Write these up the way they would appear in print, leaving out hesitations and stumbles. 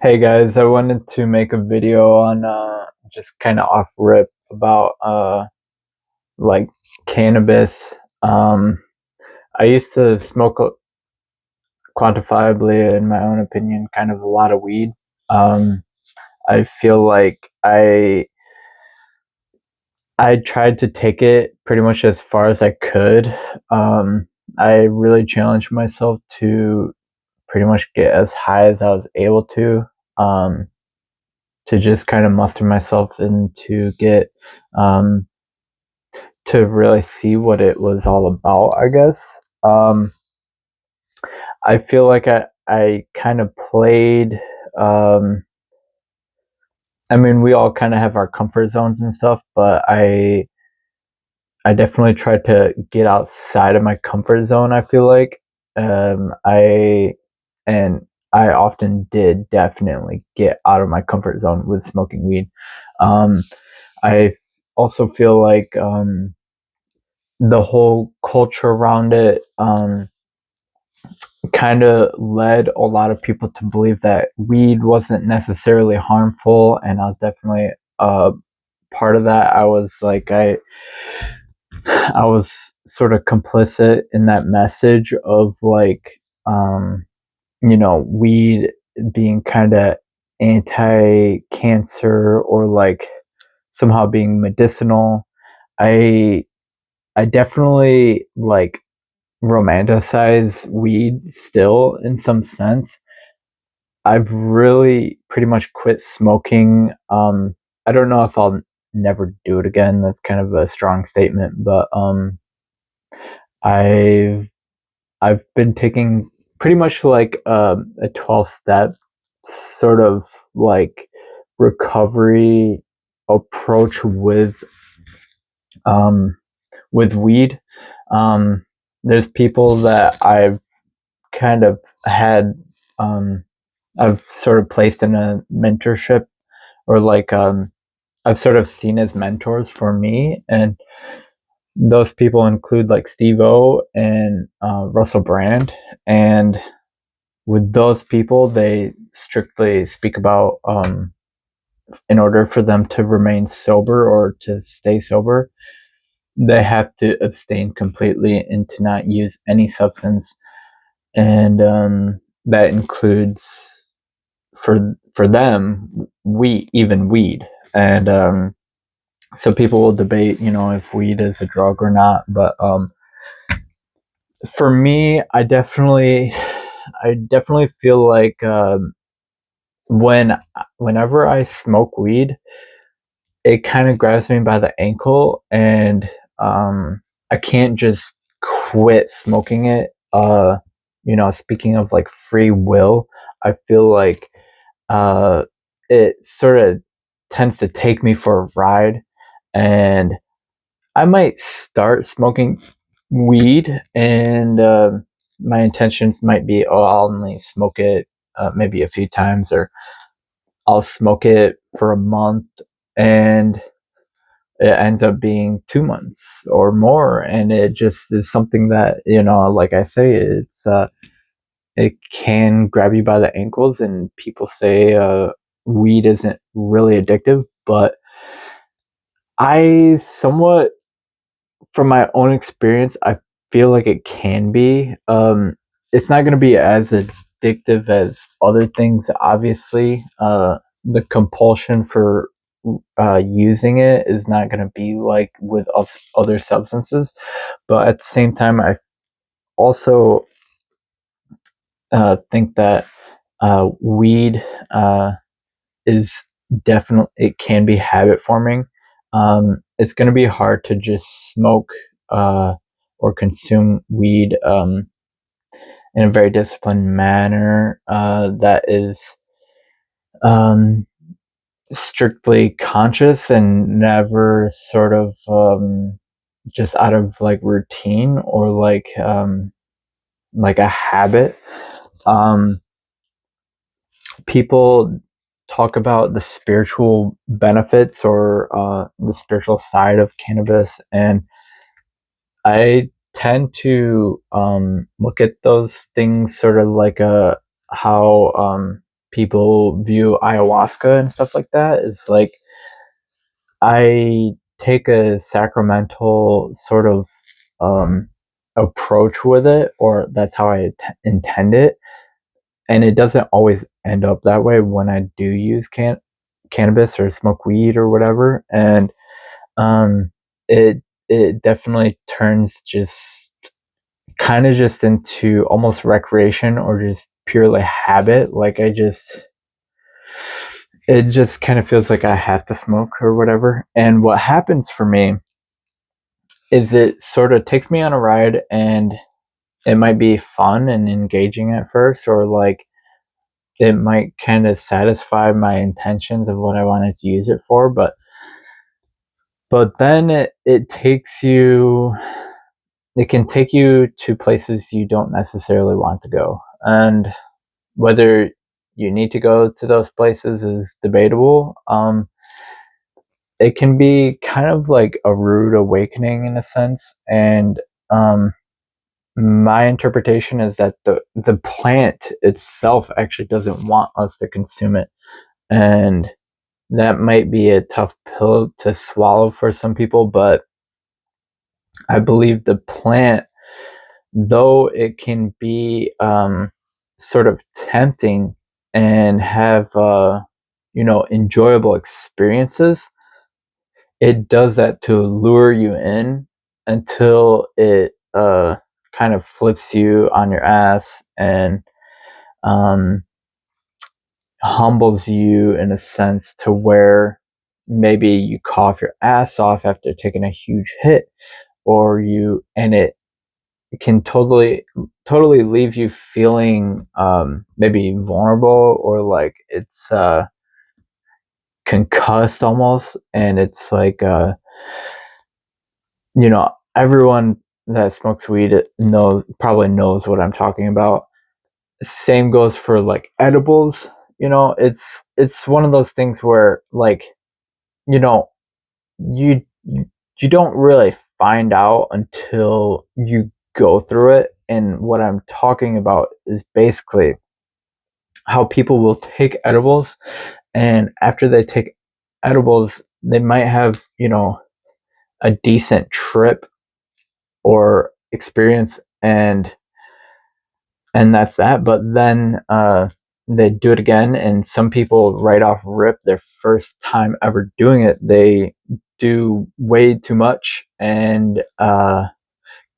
Hey guys, I wanted to make a video on just kind of off rip about like cannabis. I used to smoke quantifiably, in my own opinion, kind of a lot of weed. Um, I feel like I tried to take it pretty much as far as I could. I really challenged myself to pretty much get as high as I was able um, to just kind of muster myself and to get um, to really see what it was all about, I guess. I feel like I kind of played. Um, I mean, we all kind of have our comfort zones and stuff, but I definitely tried to get outside of my comfort zone. I feel like I and I often did definitely get out of my comfort zone with smoking weed. Um, I also feel like the whole culture around it kind of led a lot of people to believe that weed wasn't necessarily harmful, and I was definitely uh, part of that. I was sort of complicit in that message of like weed being kind of anti-cancer or like somehow being medicinal. I I definitely like romanticize weed still in some sense. I've really pretty much quit smoking. I don't know if I'll never do it again. That's kind of a strong statement, but I've I've been taking pretty much like a 12-step sort of like recovery approach um, with weed. Um, there's people that I've kind of had, um, I've sort of placed in a mentorship or like I've sort of seen as mentors for me, and those people include like Steve O and Russell Brand. And with those people, they strictly speak about in order for them to remain sober or to stay sober, they have to abstain completely and to not use any substance, and that includes for them weed. And so people will debate, if weed is a drug or not, but for me, I definitely feel like when whenever I smoke weed, it kind of grabs me by the ankle, and I can't just quit smoking it. Speaking of like free will, I feel like uh, it sort of tends to take me for a ride, and I might start smoking weed, and my intentions might be, oh, I'll only smoke it maybe a few times, or I'll smoke it for a month, and it ends up being 2 months or more, and it just is something that, like I say, it can grab you by the ankles, and people say weed isn't really addictive, but I somewhat, from my own experience, I feel like it can be. It's not going to be as addictive as other things, obviously. The compulsion for using it is not going to be like with other substances, but at the same time, I also think that weed is definitely, it can be habit forming. It's going to be hard to just smoke or consume weed in a very disciplined manner that is um, strictly conscious and never sort of just out of like routine or like a habit. Um, People talk about the spiritual benefits or the spiritual side of cannabis, and I tend to look at those things sort of like how people view ayahuasca and stuff like that is like I take a sacramental sort of um, approach with it, or that's how I intend it. And it doesn't always end up that way when I do use cannabis or smoke weed or whatever. And um, it it definitely turns just kind of just into almost recreation or just purely habit. Like it just kind of feels like I have to smoke or whatever. And what happens for me is it sort of takes me on a ride, and it might be fun and engaging at first, or like it might kind of satisfy my intentions of what I wanted to use it for, but then it takes you, it can take you to places you don't necessarily want to go. And whether you need to go to those places is debatable. It can be kind of like a rude awakening in a sense. And um, my interpretation is that the plant itself actually doesn't want us to consume it. And that might be a tough pill to swallow for some people, but I believe the plant, though it can be sort of tempting and have enjoyable experiences, it does that to lure you in until it kind of flips you on your ass and um, humbles you in a sense to where maybe you cough your ass off after taking a huge hit, or it can totally leave you feeling maybe vulnerable, or like it's concussed almost. And it's like everyone that smokes weed probably knows what I'm talking about. Same goes for like edibles. It's one of those things where like you know you you don't really find out until you go through it. And what I'm talking about is basically how people will take edibles, and after they take edibles they might have a decent trip or experience, and that's that. But then they do it again, and some people right off rip, their first time ever doing it, they do way too much. And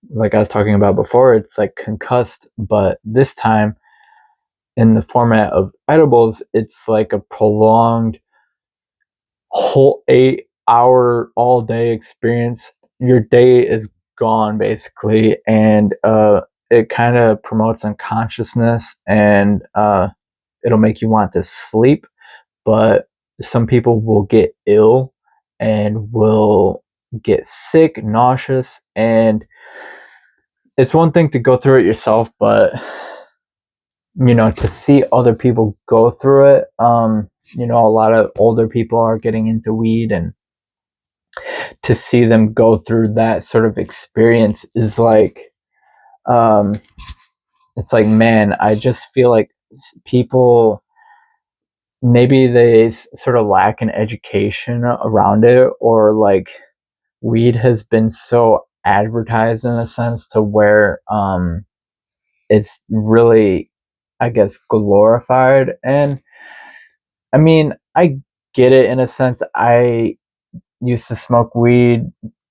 like I was talking about before, it's like concussed, but this time in the format of edibles, it's like a prolonged whole 8 hour all day experience. Your day is gone basically. And it kind of promotes unconsciousness, and it'll make you want to sleep. But some people will get ill and will get sick, nauseous. And it's one thing to go through it yourself, but to see other people go through it, a lot of older people are getting into weed, and to see them go through that sort of experience is like, um, it's like, man, I just feel like people, maybe they sort of lack an education around it, or like weed has been so advertised in a sense to where it's really, I guess, glorified. And I mean, I get it in a sense. I used to smoke weed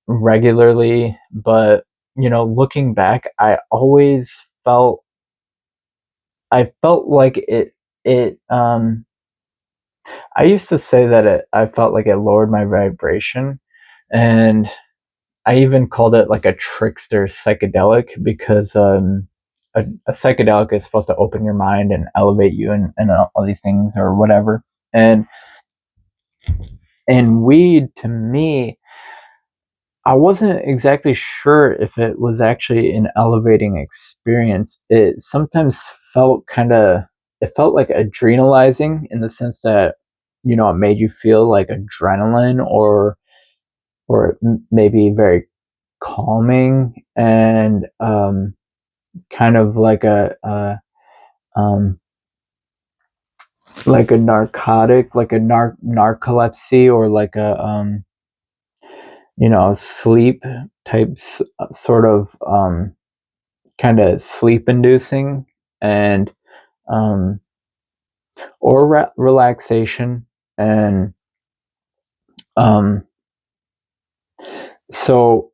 regularly, but looking back, I felt like it I used to say that I felt like it lowered my vibration. And I even called it like a trickster psychedelic, because a psychedelic is supposed to open your mind and elevate you, and all these things or whatever. And weed, to me, I wasn't exactly sure if it was actually an elevating experience. It sometimes it felt like adrenalizing, in the sense that, it made you feel like adrenaline, or maybe very calming, and kind of like um, like a narcotic, like a narcolepsy, or like a sleep type, sort of kind of sleep inducing, and um or relaxation. And um so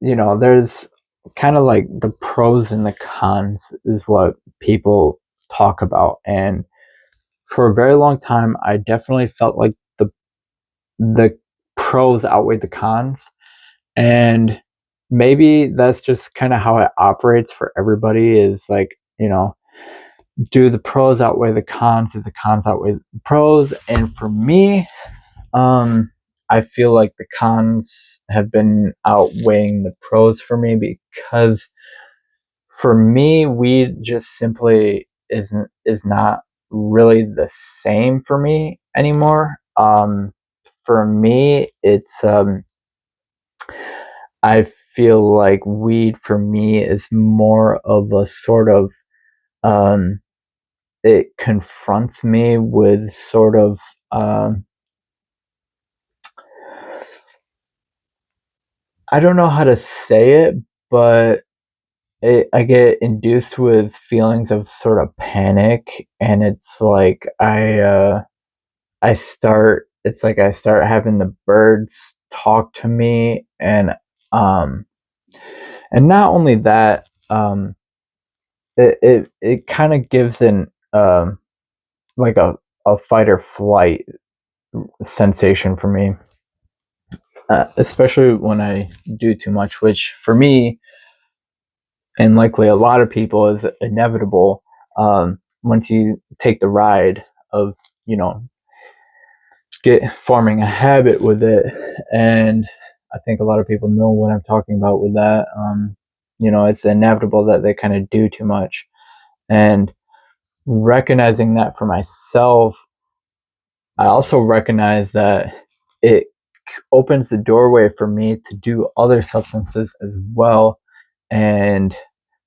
there's kind of like the pros and the cons is what people talk about. And for a very long time, I definitely felt like the pros outweighed the cons. And maybe that's just kind of how it operates for everybody, is like, do the pros outweigh the cons? Do the cons outweigh the pros? And for me, I feel like the cons have been outweighing the pros for me, because for me, weed just simply is not really the same for me anymore. For me, it's I feel like weed for me is more of a sort of um, it confronts me with sort of um, I don't know how to say it, but I get induced with feelings of sort of panic, and it's like I start it's like I start having the birds talk to me. Um and not only that, it kind of gives an like a fight or flight sensation for me, especially when I do too much, which for me, and likely a lot of people, is inevitable. Once you take the ride of, you know get forming a habit with it. And I think a lot of people know what I'm talking about with that. It's inevitable that they kind of do too much. And recognizing that for myself, I also recognize that it opens the doorway for me to do other substances as well. And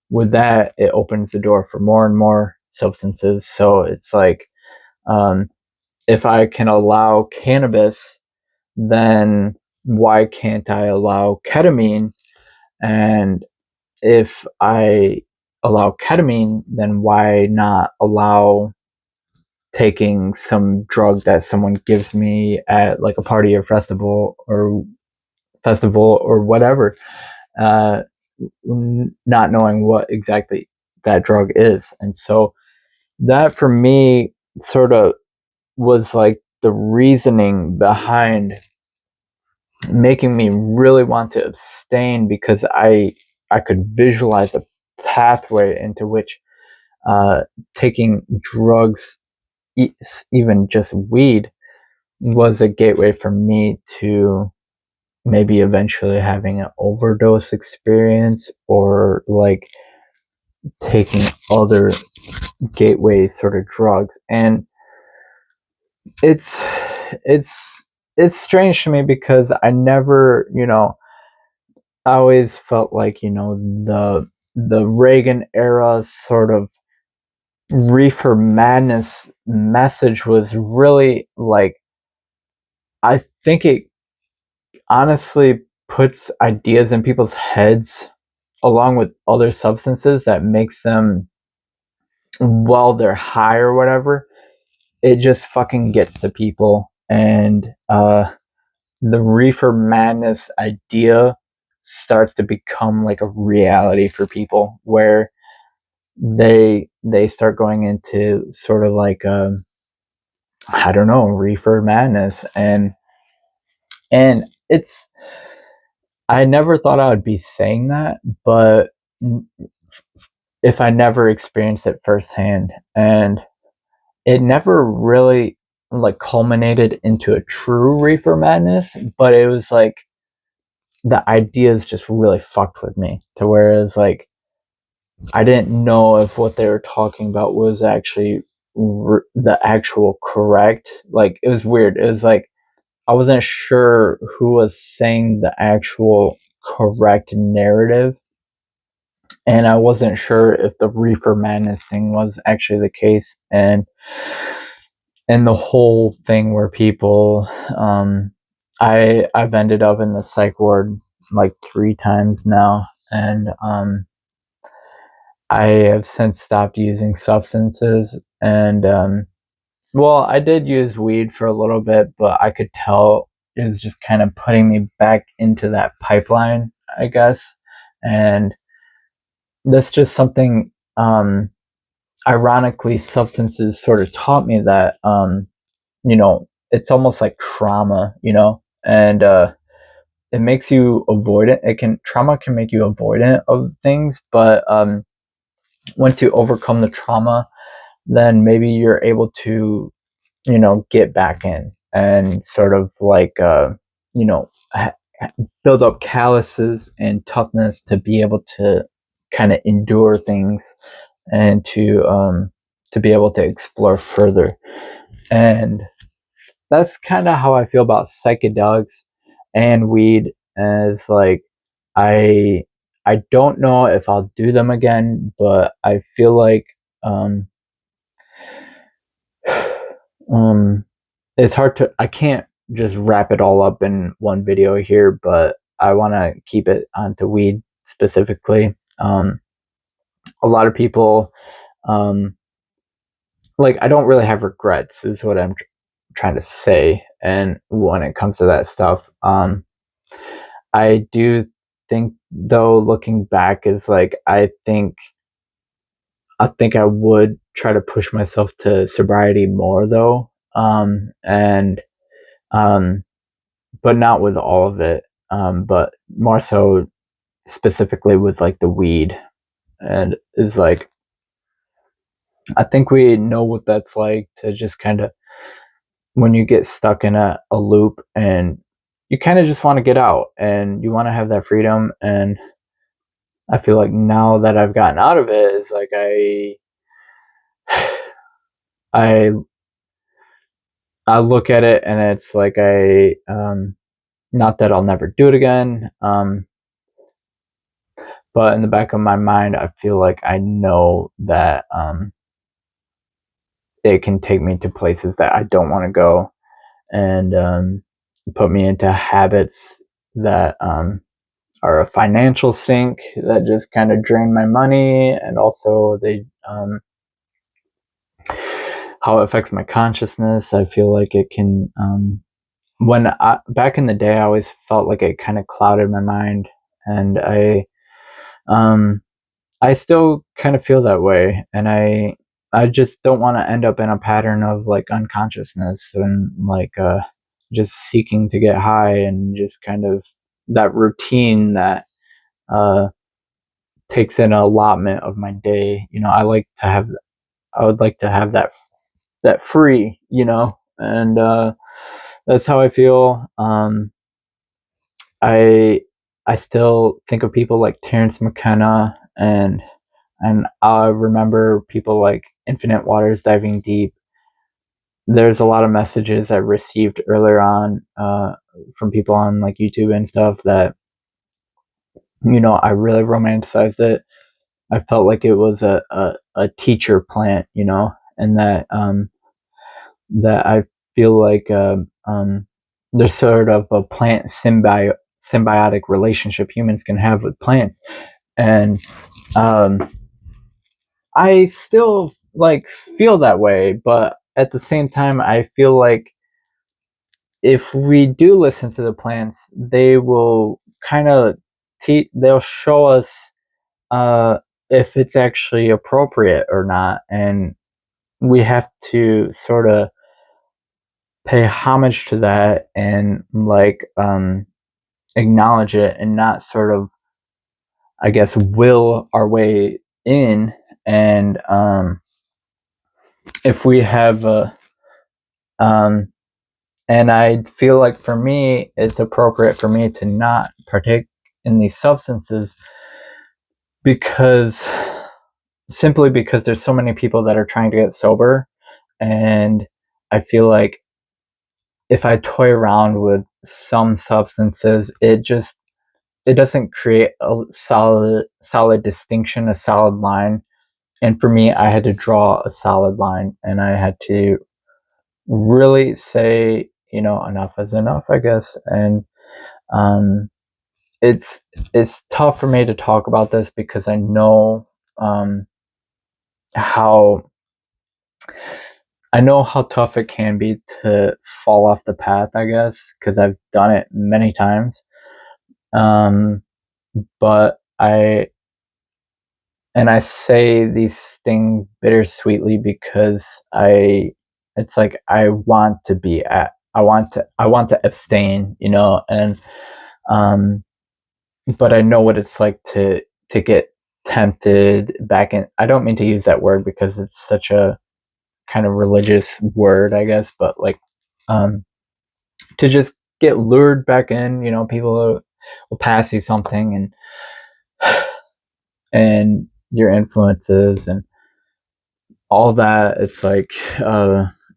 with that, it opens the door for more and more substances. So it's like, um, if I can allow cannabis, then why can't I allow ketamine? And if I allow ketamine, then why not allow taking some drug that someone gives me at like a party or festival or whatever, uh, not knowing what exactly that drug is. And so that for me sort of was like the reasoning behind making me really want to abstain, because I could visualize a pathway into which uh, taking drugs, even just weed, was a gateway for me to maybe eventually having an overdose experience, or like taking other gateway sort of drugs. And it's it's it's strange to me, because I never, I always felt like, the Reagan era sort of reefer madness message was really like, I think it honestly puts ideas in people's heads along with other substances that makes them, while they're high or whatever, it just fucking gets to people. And the reefer madness idea starts to become like a reality for people, where they start going into sort of like, I don't know, reefer madness. And it's, I never thought I would be saying that, but if I never experienced it firsthand, and it never really like culminated into a true reefer madness, but it was like the ideas just really fucked with me, to whereas like I didn't know if what they were talking about was actually the actual correct. Like, it was weird. It was like I wasn't sure who was saying the actual correct narrative, and I wasn't sure if the reefer madness thing was actually the case. And and the whole thing where people, I've ended up in the psych ward like 3 times now, and I have since stopped using substances. And well, I did use weed for a little bit, but I could tell it was just kind of putting me back into that pipeline, I guess. And that's just something, ironically, substances sort of taught me that, it's almost like trauma, and it makes you avoidant. Trauma can make you avoidant of things, but once you overcome the trauma, then maybe you're able to, get back in and sort of like, you know, build up calluses and toughness to be able to kind of endure things, and to be able to explore further. And that's kind of how I feel about psychedelics and weed. As like, I I don't know if I'll do them again, but I feel like, um, um, it's hard to. I can't just wrap it all up in one video here, but I want to keep it onto weed specifically. A lot of people, um, like, I don't really have regrets, is what I'm trying to say. And when it comes to that stuff, I do think, though, looking back, is like, I think I would try to push myself to sobriety more, though, and um, but not with all of it, but more so specifically with like the weed. And is like, I think we know what that's like, to just kind of, when you get stuck in a loop, and you kind of just want to get out, and you want to have that freedom. And I feel like now that I've gotten out of it, it's like I I look at it, and it's like, not that I'll never do it again, but in the back of my mind, I feel like I know that, it can take me to places that I don't want to go, and put me into habits that, are a financial sink, that just kind of drain my money, and also they, how it affects my consciousness. I feel like it can, back in the day, I always felt like it kind of clouded my mind, and um, I still kind of feel that way, and I just don't want to end up in a pattern of like unconsciousness, and like, just seeking to get high, and just kind of that routine that, uh, takes in an allotment of my day. I would like to have that free, and that's how I feel. I I still think of people like Terrence McKenna, and I remember people like Infinite Waters Diving Deep. There's a lot of messages I received earlier on, from people on like YouTube and stuff, that, I really romanticized it. I felt like it was a teacher plant, and that I feel like, there's sort of a plant symbiotic relationship humans can have with plants. And um, I still like feel that way, but at the same time, I feel like if we do listen to the plants, they will kind of they'll show us, uh, if it's actually appropriate or not, and we have to sort of pay homage to that, and like, acknowledge it, and not sort of, I guess, will our way in. And if we have a, um, and I feel like for me, it's appropriate for me to not partake in these substances, because simply because there's so many people that are trying to get sober, and I feel like if I toy around with some substances, it doesn't create a solid distinction, a solid line. And for me, I had to draw a solid line, and I had to really say, enough is enough, I guess. And um, it's tough for me to talk about this because I know um, how how tough it can be to fall off the path, I guess, because I've done it many times. Um, but I say these things bittersweetly because it's like I want to abstain, and um, but I know what it's like to get tempted back in. I don't mean to use that word because it's such a kind of religious word, I guess, but like, um, to just get lured back in, people will pass you something, and your influences and all that. It's like,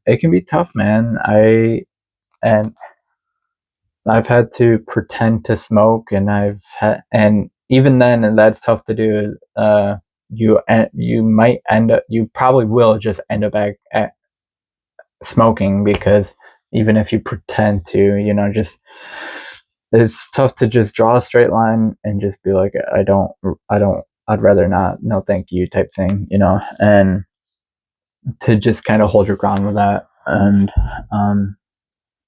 it can be tough, man. And I've had to pretend to smoke, and and even then, and that's tough to do. You might end up, you probably will just end up at smoking, because even if you pretend to, just it's tough to just draw a straight line and just be like, I don't, I'd rather not, no thank you type thing, and to just kind of hold your ground with that.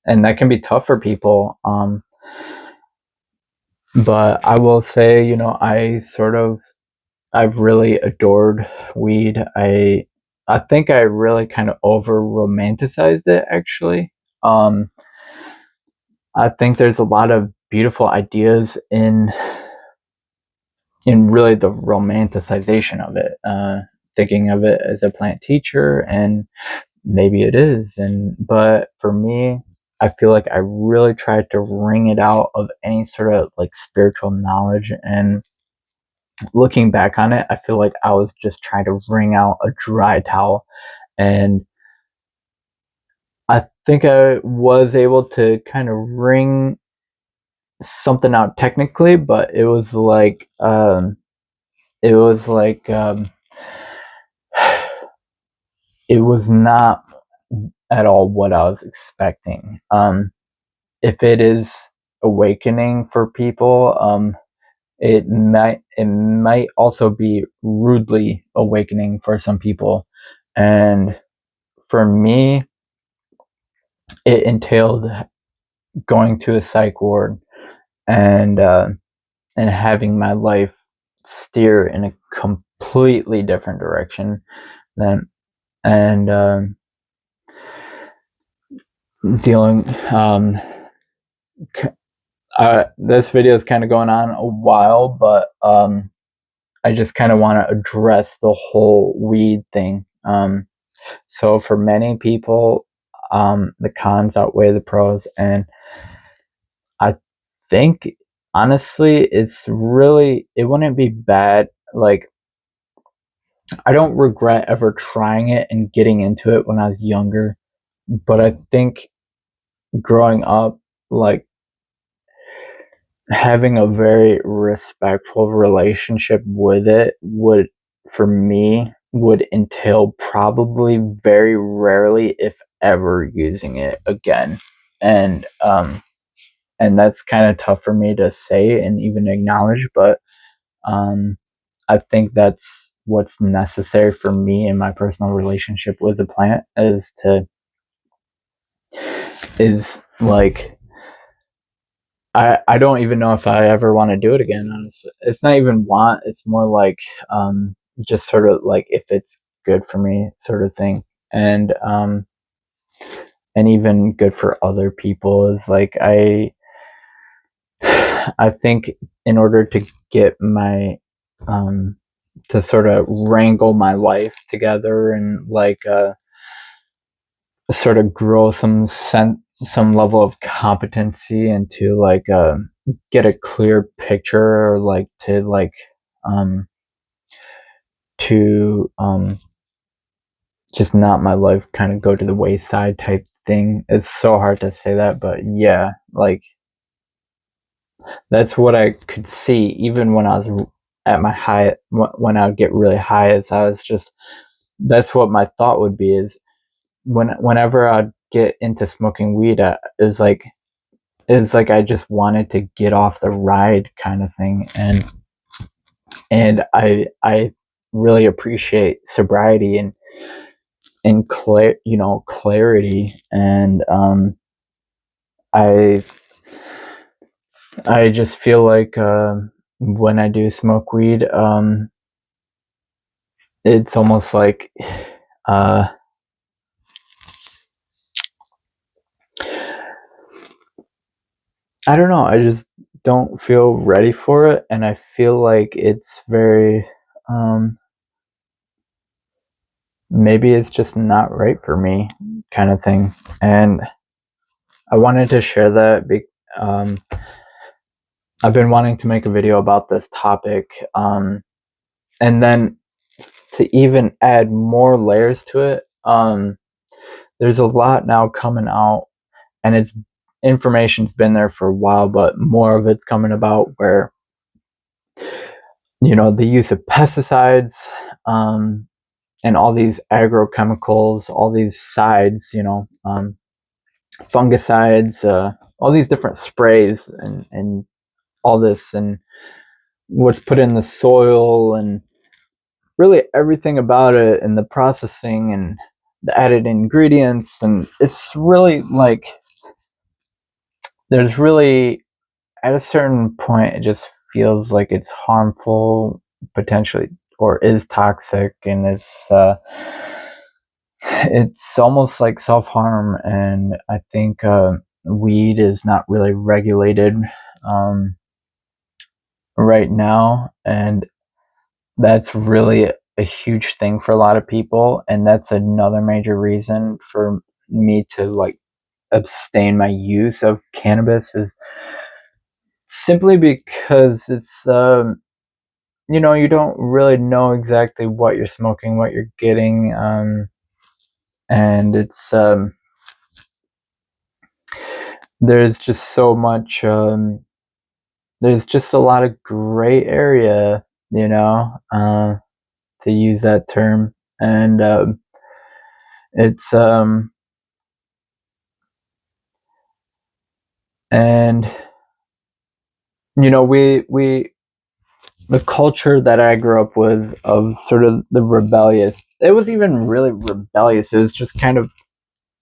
And that can be tough for people. But I will say, I've really adored weed. I think I really kind of over romanticized it, actually. Um, I think there's a lot of beautiful ideas in really the romanticization of it. Thinking of it as a plant teacher, and maybe it is, but for me, I feel like I really tried to wring it out of any sort of like spiritual knowledge. And looking back on it, I feel like I was just trying to wring out a dry towel. And I think I was able to kind of wring something out technically, but it was like, it was not at all what I was expecting. If it is awakening for people, it might also be rudely awakening for some people. And for me, it entailed going to a psych ward, and having my life steer in a completely different direction than and dealing this video is kind of going on a while, but I just kind of want to address the whole weed thing. So for many people, the cons outweigh the pros, and I think honestly, it wouldn't be bad. Like, I don't regret ever trying it and getting into it when I was younger, but I think growing up, like, having a very respectful relationship with it for me, would entail probably very rarely, if ever, using it again. And that's kind of tough for me to say and even acknowledge, but um, I think that's what's necessary for me in my personal relationship with the plant, is like, I don't even know if I ever want to do it again, honestly. It's not even want, it's more like, just sort of like, if it's good for me, sort of thing. And even good for other people, is like, I think in order to get my to sort of wrangle my life together, and like, sort of grow some level of competency, and to like, get a clear picture, or like to like, um to just not my life kind of go to the wayside type thing. It's so hard to say that, but yeah, like, that's what I could see even when I was at my high, when I would get really high, as I was just, that's what my thought would be, is whenever I'd get into smoking weed, it was like I just wanted to get off the ride kind of thing, and I really appreciate sobriety and clarity, and I I just feel like when I do smoke weed, it's almost like uh, I don't know. I just don't feel ready for it, and I feel like it's very maybe it's just not right for me, kind of thing. And I wanted to share that. I've been wanting to make a video about this topic, and then to even add more layers to it. There's a lot now coming out, and it's information's been there for a while, but more of it's coming about where the use of pesticides, and all these agrochemicals, all these sides, fungicides, all these different sprays, and all this, and what's put in the soil, and really everything about it, and the processing, and the added ingredients, and it's really like there's really at a certain point it just feels like it's harmful potentially, or is toxic, and it's almost like self-harm. And I think weed is not really regulated um, right now, and that's really a huge thing for a lot of people, and that's another major reason for me to like abstain my use of cannabis, is simply because it's you don't really know exactly what you're smoking, what you're getting, and it's there's just so much there's just a lot of gray area, to use that term. And it's and we the culture that I grew up with, of sort of the rebellious, it was even really rebellious, it was just kind of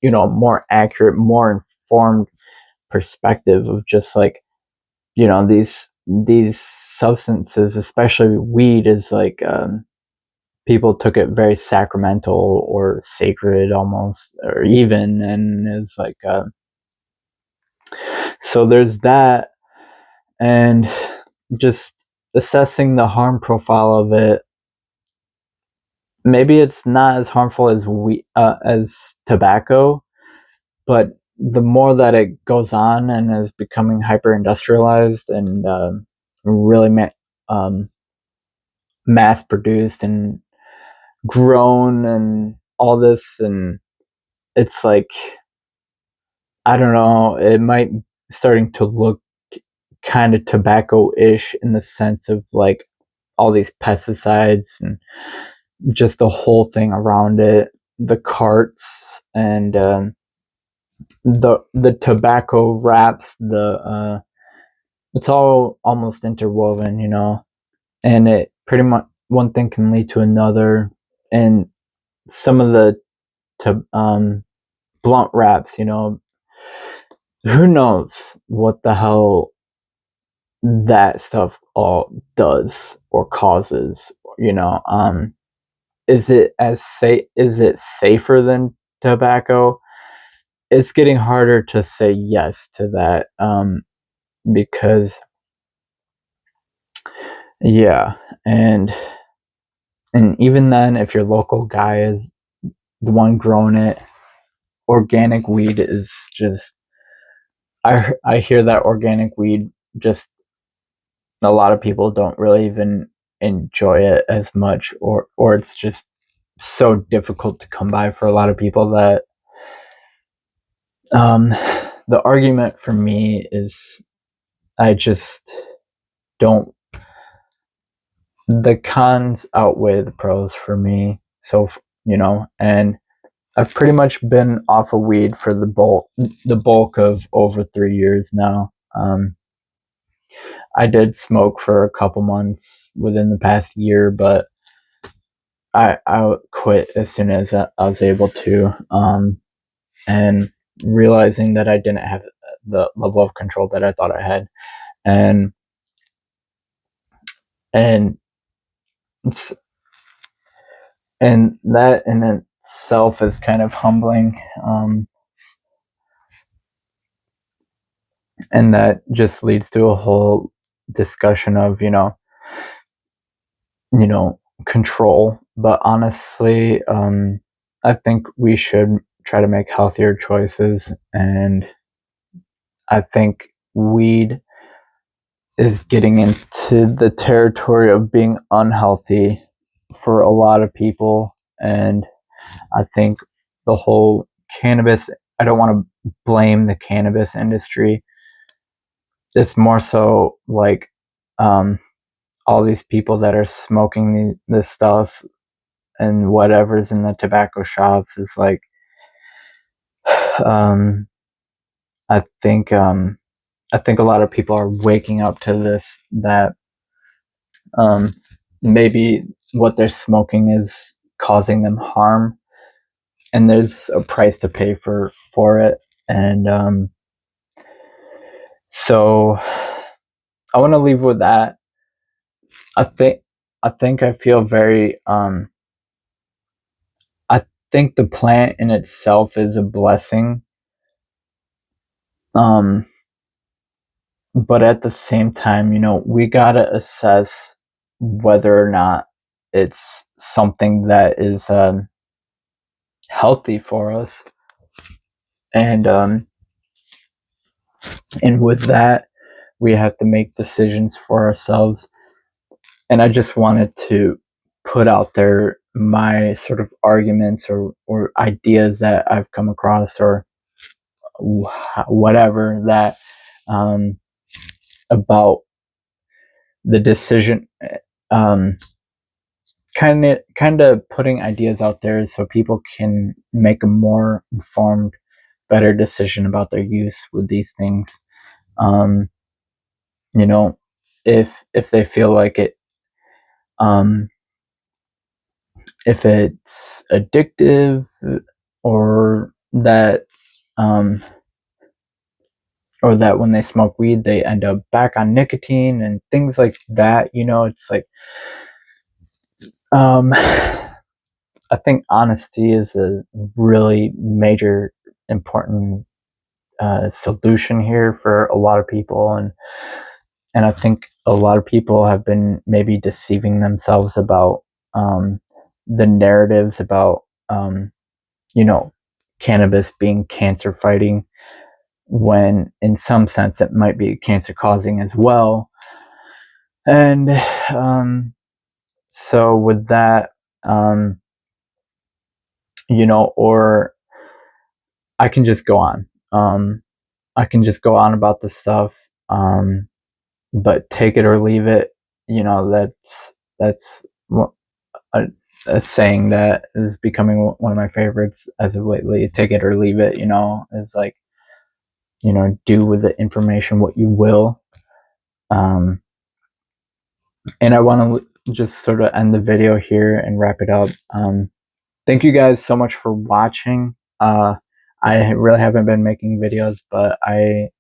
more accurate, more informed perspective of just like these substances, especially weed, is like people took it very sacramental or sacred almost, or even, and it's like so there's that. And just assessing the harm profile of it, maybe it's not as harmful as tobacco, but the more that it goes on and is becoming hyper industrialized, and really um, mass produced and grown and all this, and it's like, I don't know, it might starting to look kind of tobacco-ish, in the sense of like all these pesticides and just the whole thing around it, the carts, and the tobacco wraps, the it's all almost interwoven, and it pretty much, one thing can lead to another. And some of the blunt wraps, who knows what the hell that stuff all does or causes, is it safer than tobacco? It's getting harder to say yes to that, because yeah. And even then, if your local guy is the one growing it, organic weed is just, I hear that organic weed, just a lot of people don't really even enjoy it as much, or it's just so difficult to come by for a lot of people, that um the argument for me is, I just don't, the cons outweigh the pros for me. So and I've pretty much been off of weed for the bulk of over 3 years now. I did smoke for a couple months within the past year, but I quit as soon as I was able to, and realizing that I didn't have the level of control that I thought I had, and and and that in itself is kind of humbling, and that just leads to a whole discussion of control. But honestly, I think we should try to make healthier choices, and I think weed is getting into the territory of being unhealthy for a lot of people. And I think the whole cannabis, I don't want to blame the cannabis industry. It's more so like, all these people that are smoking this stuff and whatever's in the tobacco shops is like, um, I think um, I think a lot of people are waking up to this, that um, maybe what they're smoking is causing them harm, and there's a price to pay for it. And so I want to leave with that. I think I feel very I think the plant in itself is a blessing. Um, but at the same time, we gotta assess whether or not it's something that is healthy for us. And with that, we have to make decisions for ourselves. And I just wanted to put out there my sort of arguments, or ideas that I've come across, or whatever, that um, about the decision, um, kind of putting ideas out there so people can make a more informed, better decision about their use with these things. Um, you know, if they feel like it, um, if it's addictive, or that um, or that when they smoke weed they end up back on nicotine and things like that. It's like, I think honesty is a really major, important solution here for a lot of people. And I think a lot of people have been maybe deceiving themselves about the narratives about, you know cannabis being cancer fighting, when in some sense it might be cancer causing as well. And so with that, um, or I can just go on. I can just go on about this stuff, but take it or leave it. That's a, a saying that is becoming one of my favorites as of lately. Take it or leave it. Is like, do with the information what you will. Um, and I want to just sort of end the video here and wrap it up. Thank you guys so much for watching. I really haven't been making videos, but I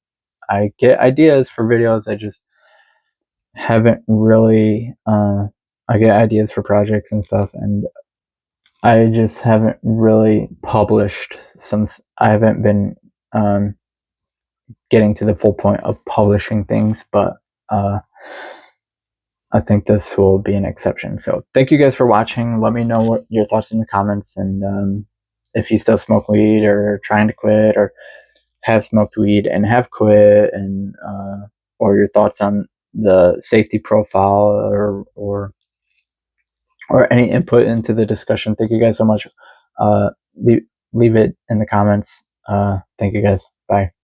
get ideas for videos. I just haven't really. I get ideas for projects and stuff, and I just haven't really published some. I haven't been getting to the full point of publishing things, but uh, I think this will be an exception. So thank you guys for watching. Let me know what your thoughts in the comments, and if you still smoke weed, or trying to quit, or have smoked weed and have quit, and or your thoughts on the safety profile, or any input into the discussion. Thank you guys so much. Leave it in the comments. Thank you guys. Bye.